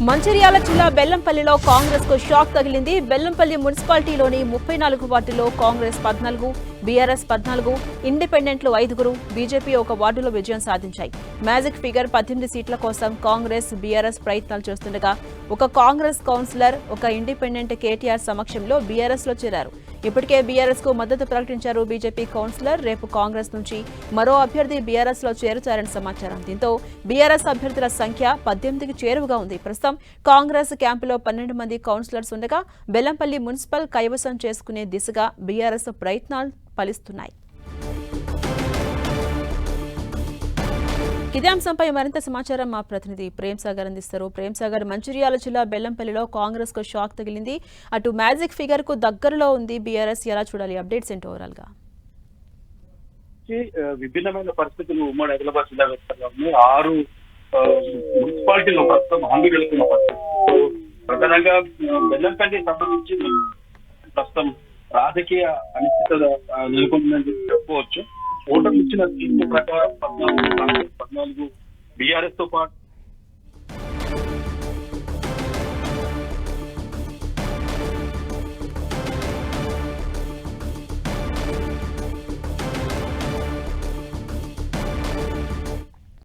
మంచిర్యాల జిల్లా బెల్లంపల్లిలో కాంగ్రెస్ కు షాక్ తగిలింది. బెల్లంపల్లి మున్సిపాలిటీలోని 34 వార్డుల్లో కాంగ్రెస్ 14, బీఆర్ఎస్ 14, ఇండిపెండెంట్లు 5, బీజేపీ ఒక వార్డులో విజయం సాధించాయి. మ్యాజిక్ ఫిగర్ 18 సీట్ల కోసం కాంగ్రెస్, బీఆర్ఎస్ ప్రయత్నాలు చేస్తుండగా ఒక కాంగ్రెస్ కౌన్సిలర్, ఒక ఇండిపెండెంట్ కేటీఆర్ సమక్షంలో బీఆర్ఎస్ లో చేరారు. ఇప్పటికే బీఆర్ఎస్ కు మద్దతు ప్రకటించారు బీజేపీ కౌన్సిలర్. రేపు కాంగ్రెస్ నుంచి మరో అభ్యర్థి బీఆర్ఎస్ లో చేరుతారని సమాచారం. దీంతో బీఆర్ఎస్ అభ్యర్థుల సంఖ్య 18కి చేరువగా ఉంది. ప్రస్తుతం కాంగ్రెస్ క్యాంపులో 12 మంది కౌన్సిలర్స్ ఉండగా బెల్లంపల్లి మున్సిపల్ కైవసం చేసుకునే దిశగా బీఆర్ఎస్ ప్రయత్నాలు ఫలిస్తున్నాయి. ఇదే అంశంపై మరింత సమాచారం మా ప్రతినిధి ప్రేమ్ సాగర్ అందిస్తారు. ప్రేమ్ సాగర్, మంచిర్యాల జిల్లా బెల్లంపల్లిలో కాంగ్రెస్ కు షాక్ తగిలింది. అటు మ్యాజిక్ ఫిగర్ కు దగ్గరలో ఉంది బీఆర్ఎస్. ఎలా చూడాలి? అప్డేట్స్ ఏంటి ఓవరాల్ గా? విభిన్నమైన పరిస్థితులు ఉమ్మడి ఆదిలాబాద్ జిల్లా వ్యాప్తంగా ఉన్నాయి. 6 మున్సిపాలిటీలో ప్రస్తుతం హామీ వెళ్తున్న పరిస్థితి. ప్రధానంగా బెల్లంపల్లి సంబంధించి ప్రస్తుతం రాజకీయ అనిశ్చిత నెలకొందని చెప్పుకోవచ్చు. ఓటర్లు ఇచ్చిన తీర్పు ప్రకారం 14 బీఆర్ఎస్ తో పాటు